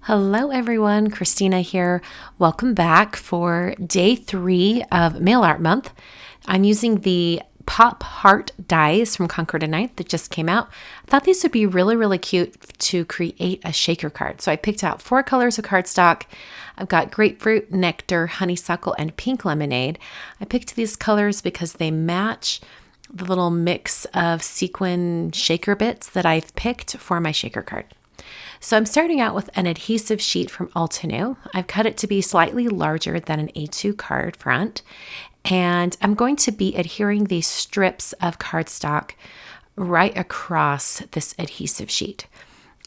Hello everyone, Christina here. Welcome back for day 3 of Mail Art Month. I'm using the Pop Heart dies from Concord & Ninth that just came out. I thought these would be really cute to create a shaker card. So I picked out 4 colors of cardstock. I've got Grapefruit, Nectar, Honeysuckle, and Pink Lemonade. I picked these colors because they match the little mix of sequin shaker bits that I've picked for my shaker card. So I'm starting out with an adhesive sheet from Altenew. I've cut it to be slightly larger than an A2 card front, and I'm going to be adhering these strips of cardstock right across this adhesive sheet.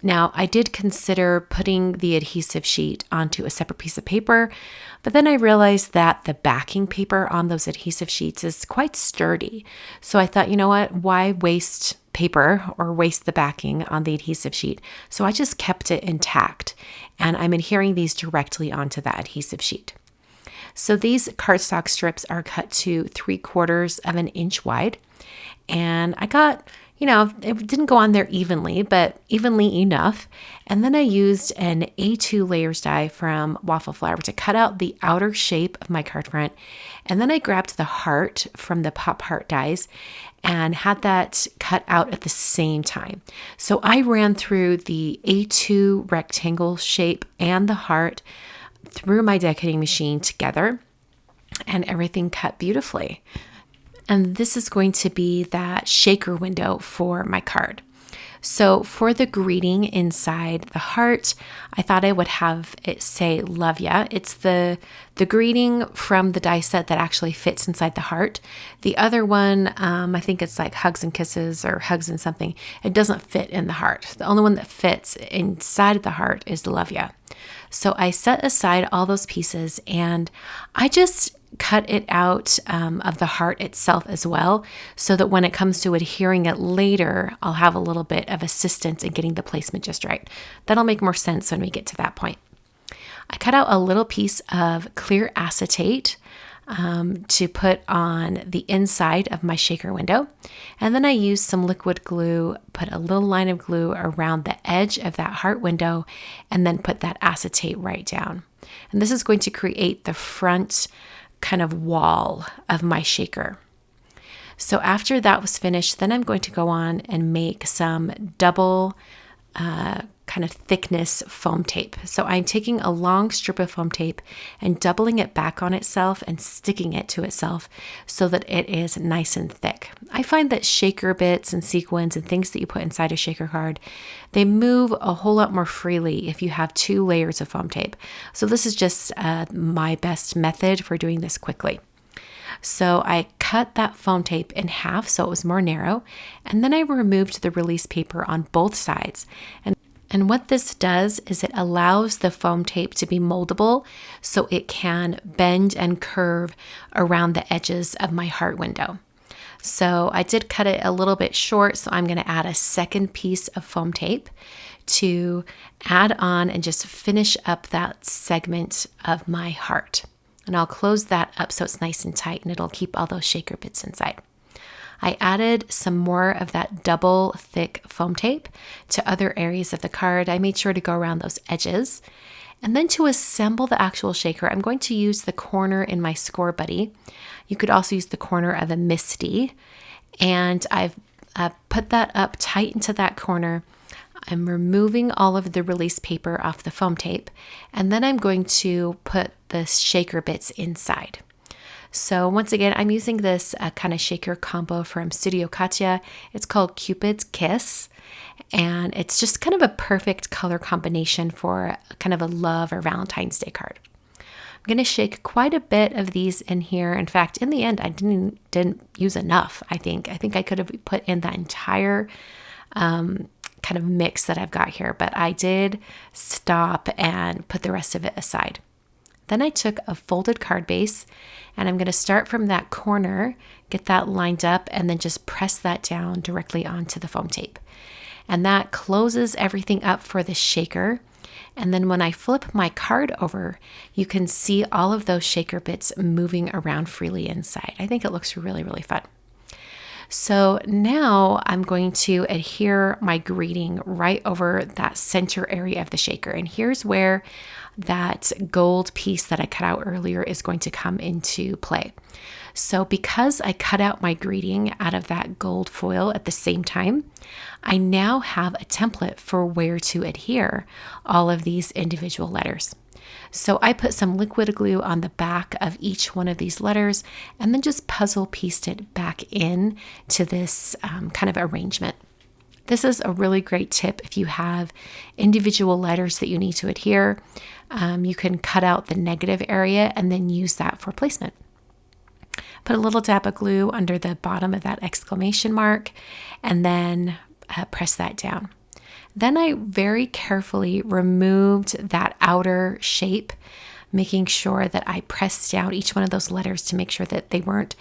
Now, I did consider putting the adhesive sheet onto a separate piece of paper, but then I realized that the backing paper on those adhesive sheets is quite sturdy. So I thought, you know what, why waste paper or waste the backing on the adhesive sheet? So I just kept it intact, and I'm adhering these directly onto that adhesive sheet. So these cardstock strips are cut to 3/4 of an inch wide, and I got, it didn't go on there evenly, but evenly enough. And then I used an A2 Layers die from Waffle Flower to cut out the outer shape of my card front. And then I grabbed the heart from the Pop Heart dies and had that cut out at the same time. So I ran through the A2 rectangle shape and the heart through my die cutting machine together, and everything cut beautifully. And this is going to be that shaker window for my card. So for the greeting inside the heart, I thought I would have it say "Love ya." It's the greeting from the die set that actually fits inside the heart. The other one, I think it's like hugs and kisses or hugs and something. It doesn't fit in the heart. The only one that fits inside of the heart is the "Love ya." So I set aside all those pieces, and I just cut it out of the heart itself as well, so that when it comes to adhering it later, I'll have a little bit of assistance in getting the placement just right. That'll make more sense when we get to that point. I cut out a little piece of clear acetate to put on the inside of my shaker window. And then I used some liquid glue, put a little line of glue around the edge of that heart window, and then put that acetate right down. And this is going to create the front kind of wall of my shaker. So after that was finished, then I'm going to go on and make some double kind of thickness foam tape. So I'm taking a long strip of foam tape and doubling it back on itself and sticking it to itself so that it is nice and thick. I find that shaker bits and sequins and things that you put inside a shaker card, they move a whole lot more freely if you have 2 layers of foam tape. So this is just my best method for doing this quickly. So I cut that foam tape in half so it was more narrow, and then I removed the release paper on both sides. And what this does is it allows the foam tape to be moldable so it can bend and curve around the edges of my heart window. So I did cut it a little bit short, so I'm going to add a second piece of foam tape to add on and just finish up that segment of my heart. And I'll close that up so it's nice and tight, and it'll keep all those shaker bits inside. I added some more of that double thick foam tape to other areas of the card. I made sure to go around those edges. And then to assemble the actual shaker, I'm going to use the corner in my Score Buddy. You could also use the corner of a Misty. And I've put that up tight into that corner. I'm removing all of the release paper off the foam tape. And then I'm going to put the shaker bits inside. So once again, I'm using this kind of shaker combo from Studio Katya. It's called Cupid's Kiss, and it's just kind of a perfect color combination for kind of a love or Valentine's Day card. I'm going to shake quite a bit of these in here. In fact, in the end, I didn't use enough, I think. I think I could have put in that entire kind of mix that I've got here, but I did stop and put the rest of it aside. Then I took a folded card base, and I'm going to start from that corner, get that lined up, and then just press that down directly onto the foam tape. And that closes everything up for the shaker. And then when I flip my card over, you can see all of those shaker bits moving around freely inside. I think it looks really fun. So now I'm going to adhere my greeting right over that center area of the shaker. And here's where that gold piece that I cut out earlier is going to come into play. So because I cut out my greeting out of that gold foil at the same time, I now have a template for where to adhere all of these individual letters. So I put some liquid glue on the back of each one of these letters and then just puzzle pieced it back in to this kind of arrangement. This is a really great tip if you have individual letters that you need to adhere. You can cut out the negative area and then use that for placement. Put a little dab of glue under the bottom of that exclamation mark and then press that down. Then I very carefully removed that outer shape, making sure that I pressed down each one of those letters to make sure that they weren't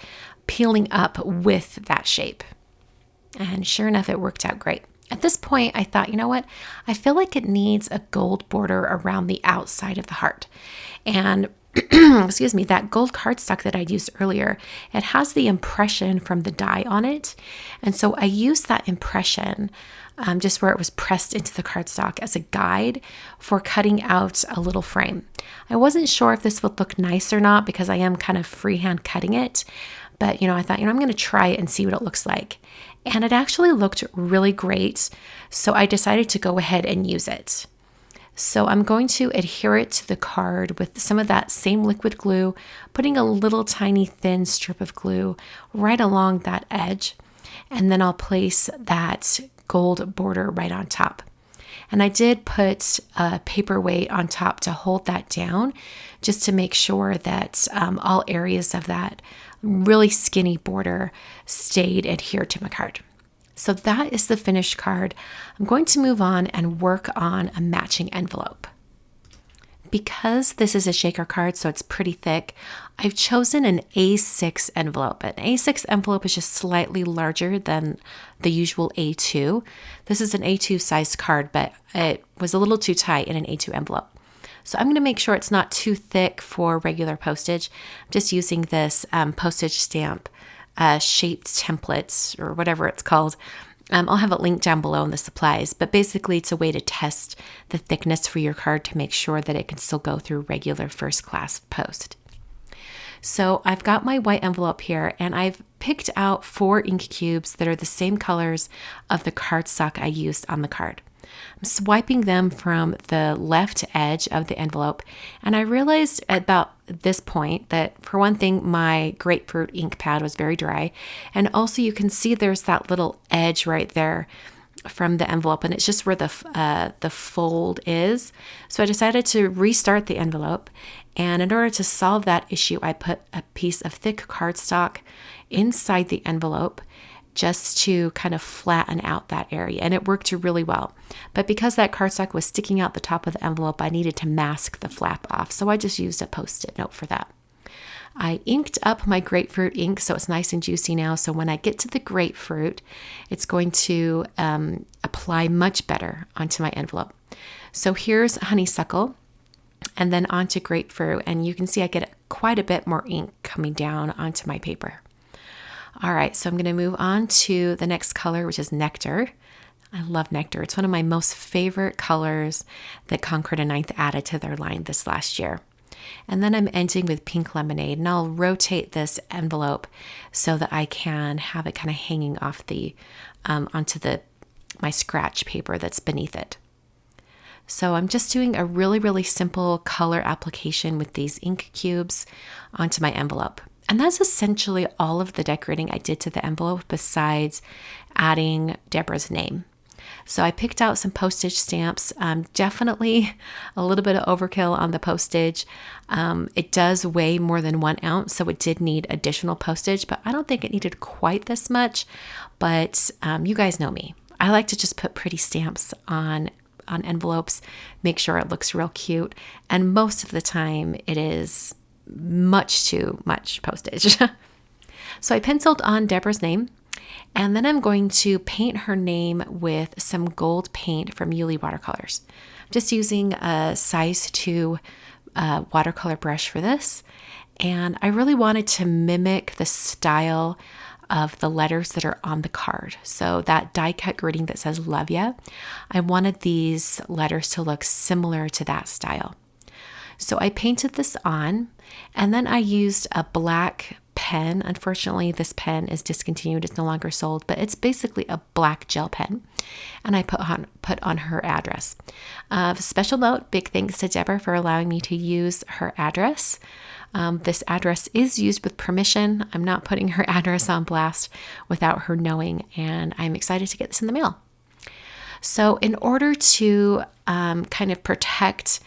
peeling up with that shape. And sure enough, it worked out great. At this point, I thought, you know what? I feel like it needs a gold border around the outside of the heart. And excuse me, that gold cardstock that I used earlier, it has the impression from the die on it. And so I used that impression just where it was pressed into the cardstock as a guide for cutting out a little frame. I wasn't sure if this would look nice or not because I am kind of freehand cutting it. But, I thought, I'm going to try it and see what it looks like. And it actually looked really great. So I decided to go ahead and use it. So I'm going to adhere it to the card with some of that same liquid glue, putting a little tiny thin strip of glue right along that edge. And then I'll place that gold border right on top. And I did put a paperweight on top to hold that down, just to make sure that all areas of that really skinny border stayed adhered to my card. So that is the finished card. I'm going to move on and work on a matching envelope. Because this is a shaker card, so it's pretty thick, I've chosen an A6 envelope. An A6 envelope is just slightly larger than the usual A2. This is an A2 sized card, but it was a little too tight in an A2 envelope. So I'm going to make sure it's not too thick for regular postage. I'm just using this postage stamp shaped templates or whatever it's called. I'll have it linked down below in the supplies, but basically it's a way to test the thickness for your card to make sure that it can still go through regular first class post. So I've got my white envelope here and I've picked out 4 ink cubes that are the same colors of the cardstock I used on the card. I'm swiping them from the left edge of the envelope, and I realized at about this point that, for one thing, my grapefruit ink pad was very dry, and also you can see there's that little edge right there from the envelope, and it's just where the fold is. So I decided to restart the envelope, and in order to solve that issue, I put a piece of thick cardstock inside the envelope just to kind of flatten out that area, and it worked really well. But because that cardstock was sticking out the top of the envelope, I needed to mask the flap off, so I just used a Post-it note for that. I inked up my grapefruit ink so it's nice and juicy now, so when I get to the grapefruit, it's going to apply much better onto my envelope. So here's honeysuckle, and then onto grapefruit, and you can see I get quite a bit more ink coming down onto my paper. All right, so I'm going to move on to the next color, which is Nectar. I love Nectar. It's one of my most favorite colors that Concord and Ninth added to their line this last year. And then I'm ending with Pink Lemonade, and I'll rotate this envelope so that I can have it kind of hanging off the onto my scratch paper that's beneath it. So I'm just doing a really, really simple color application with these ink cubes onto my envelope. And that's essentially all of the decorating I did to the envelope besides adding Deborah's name. So I picked out some postage stamps, definitely a little bit of overkill on the postage. It does weigh more than 1 ounce, so it did need additional postage, but I don't think it needed quite this much. But you guys know me. I like to just put pretty stamps on envelopes, make sure it looks real cute. And most of the time it is much too much postage. So I penciled on Deborah's name, and then I'm going to paint her name with some gold paint from Yuli Watercolors. I'm just using a size 2 watercolor brush for this, and I really wanted to mimic the style of the letters that are on the card. So that die cut greeting that says love ya, I wanted these letters to look similar to that style. So I painted this on, and then I used a black pen. Unfortunately, this pen is discontinued. It's no longer sold, but it's basically a black gel pen. And I put on her address. Special note, big thanks to Deborah for allowing me to use her address. This address is used with permission. I'm not putting her address on blast without her knowing, and I'm excited to get this in the mail. So in order to kind of protect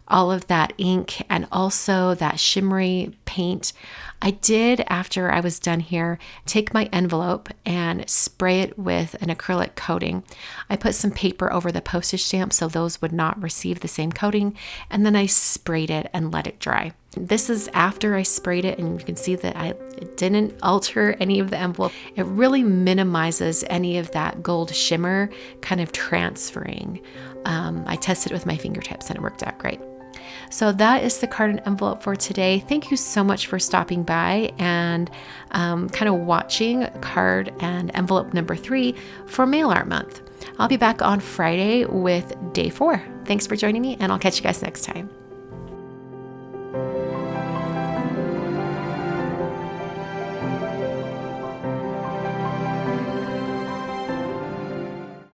all of that ink and also that shimmery paint, I did, after I was done here, take my envelope and spray it with an acrylic coating. I put some paper over the postage stamp so those would not receive the same coating, and then I sprayed it and let it dry. This is after I sprayed it, and you can see that it didn't alter any of the envelope. It really minimizes any of that gold shimmer kind of transferring. I tested it with my fingertips and it worked out great. So that is the card and envelope for today. Thank you so much for stopping by and kind of watching card and envelope number 3 for Mail Art Month. I'll be back on Friday with day 4. Thanks for joining me, and I'll catch you guys next time.